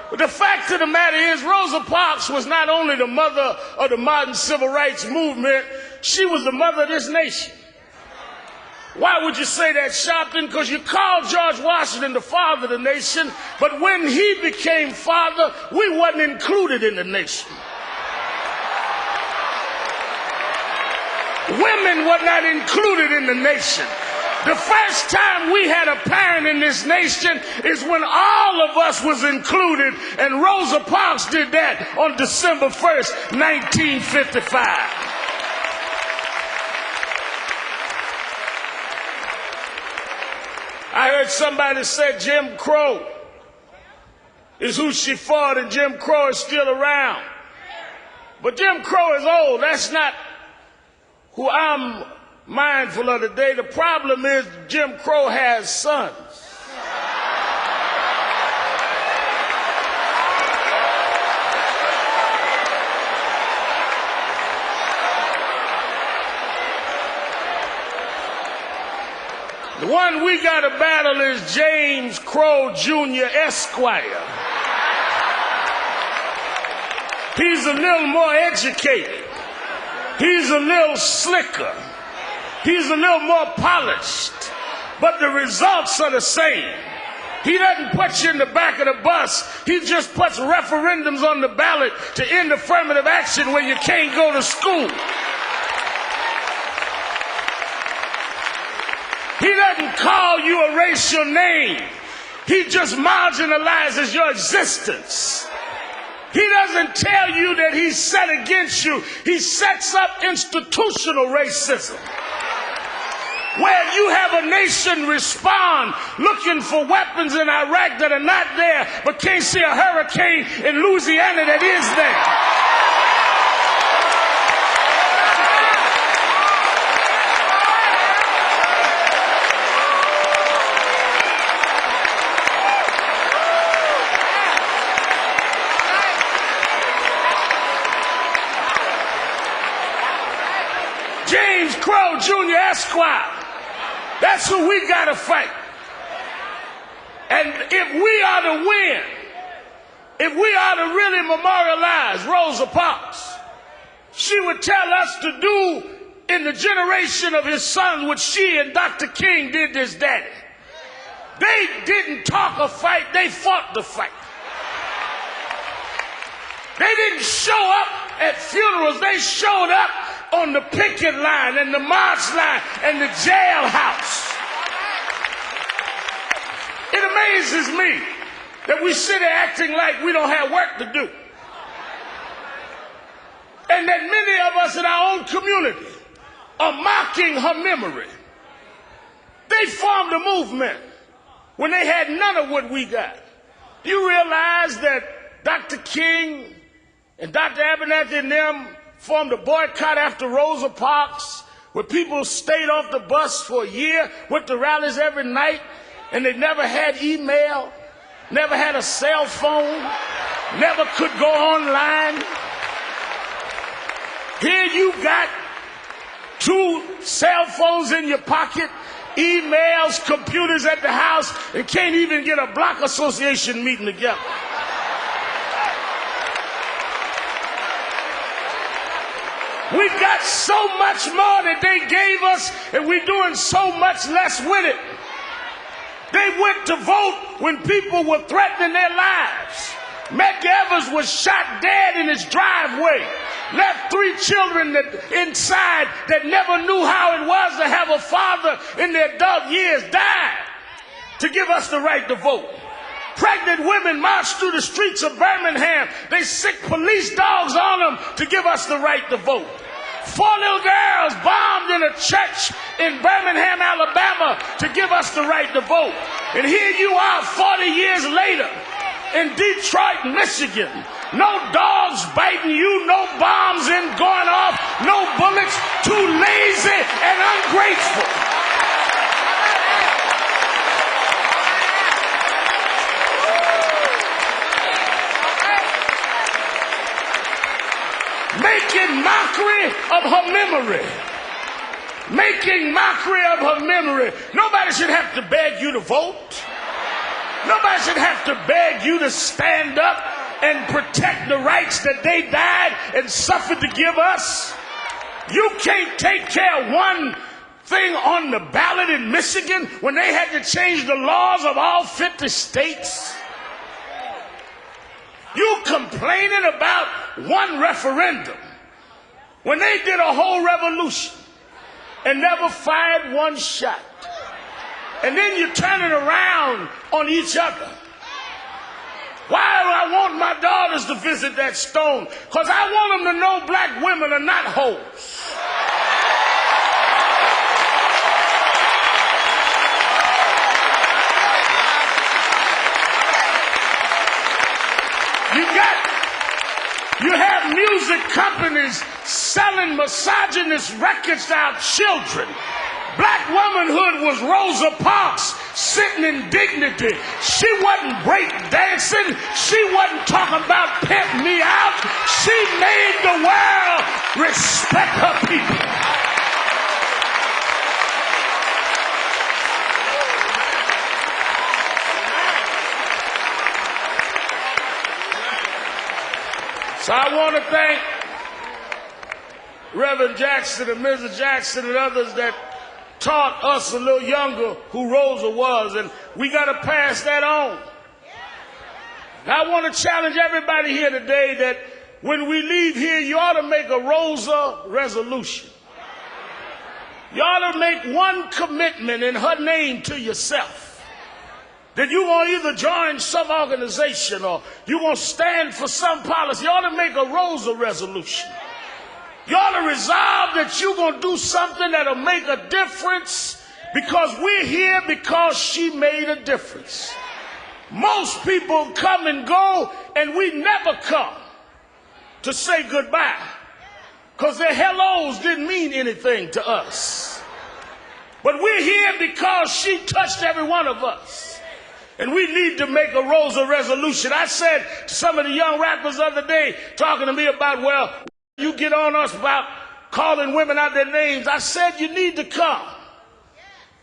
But the fact of the matter is, Rosa Parks was not only the mother of the modern civil rights movement, she was the mother of this nation. Why would you say that, Sharpton? Because you called George Washington the father of the nation, but when he became father, we wasn't included in the nation. Women were not included in the nation. The first time we had a parent in this nation is when all of us was included, and Rosa Parks did that on December 1st, 1955. I heard somebody say Jim Crow is who she fought, and Jim Crow is still around. But Jim Crow is old. That's not who I'm mindful of today. The problem is Jim Crow has sons. The one we got to battle is James Crow Jr. Esquire. He's a little more educated. He's a little slicker. He's a little more polished, but the results are the same. He doesn't put you in the back of the bus. He just puts referendums on the ballot to end affirmative action when you can't go to school. He doesn't call you a racial name. He just marginalizes your existence. He doesn't tell you that he's set against you. He sets up institutional racism, where you have a nation respond looking for weapons in Iraq that are not there, but can't see a hurricane in Louisiana that is there. James Crow Jr. Esquire. That's who we got to fight. And if we are to win, if we are to really memorialize Rosa Parks, she would tell us to do in the generation of his sons what she and Dr. King did to his daddy. They didn't talk a fight, they fought the fight. They didn't show up at funerals, they showed up on the picket line and the march line and the jailhouse. It amazes me that we sit there acting like we don't have work to do. And that many of us in our own community are mocking her memory. They formed a movement when they had none of what we got. You realize that Dr. King and Dr. Abernathy and them formed a boycott after Rosa Parks, where people stayed off the bus for a year, went to rallies every night, and they never had email, never had a cell phone, never could go online. Here you got 2 cell phones in your pocket, emails, computers at the house, and can't even get a block association meeting together. We've got so much more that they gave us, and we're doing so much less with it. They went to vote when people were threatening their lives. Medgar Evers was shot dead in his driveway, left 3 children inside that never knew how it was to have a father in their adult years, died to give us the right to vote. Pregnant women marched through the streets of Birmingham. They sick police dogs on them to give us the right to vote. 4 little girls bombed in a church in Birmingham, Alabama to give us the right to vote. And here you are 40 years later in Detroit, Michigan. No dogs biting you, no bombs going off, no bullets, too lazy and ungrateful. Making mockery of her memory. Making mockery of her memory. Nobody should have to beg you to vote. Nobody should have to beg you to stand up and protect the rights that they died and suffered to give us. You can't take care of one thing on the ballot in Michigan when they had to change the laws of all 50 states. You complaining about one referendum when they did a whole revolution and never fired one shot. And then you're turning around on each other. Why do I want my daughters to visit that stone? Because I want them to know black women are not hoes. You have music companies selling misogynist records to our children. Black womanhood was Rosa Parks sitting in dignity. She wasn't break dancing. She wasn't talking about pimp me out. She made the world respect her people. So I want to thank Reverend Jackson and Mrs. Jackson and others that taught us a little younger who Rosa was, and we got to pass that on. Now, I want to challenge everybody here today that when we leave here, you ought to make a Rosa resolution. You ought to make one commitment in her name to yourself. That you're going to either join some organization or you're going to stand for some policy. You ought to make a Rosa resolution. You ought to resolve that you're going to do something that'll make a difference because we're here because she made a difference. Most people come and go and we never come to say goodbye because their hellos didn't mean anything to us. But we're here because she touched every one of us. And we need to make a Rosa resolution. I said to some of the young rappers the other day, talking to me about, well, you get on us about calling women out their names. I said you need to come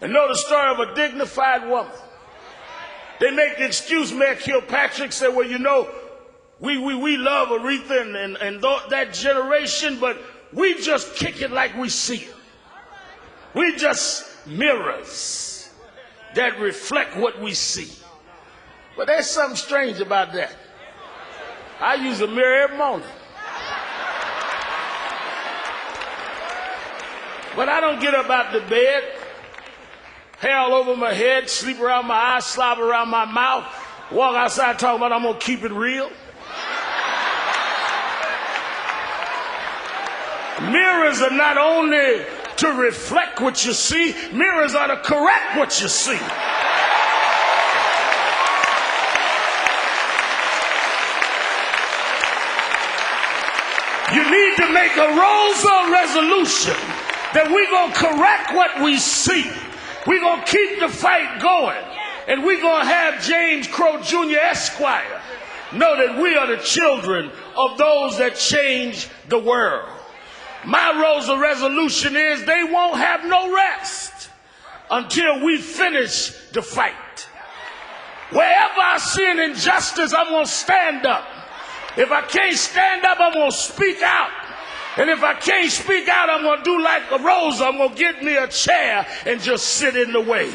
and know the story of a dignified woman. They make the excuse, Mayor Kilpatrick said, well, you know, we love Aretha and that generation, but we just kick it like we see it. We just mirrors that reflect what we see. But there's something strange about that. I use a mirror every morning. But I don't get up out the bed, hair all over my head, sleep around my eyes, slobber around my mouth, walk outside talking about I'm going to keep it real. Mirrors are not only to reflect what you see, mirrors are to correct what you see. You need to make a Rosa resolution that we're going to correct what we see. We're going to keep the fight going. And we're going to have James Crow Jr. Esquire know that we are the children of those that change the world. My Rosa resolution is they won't have no rest until we finish the fight. Wherever I see an injustice, I'm going to stand up. If I can't stand up, I'm going to speak out. And if I can't speak out, I'm going to do like a Rosa. I'm going to get me a chair and just sit in the way.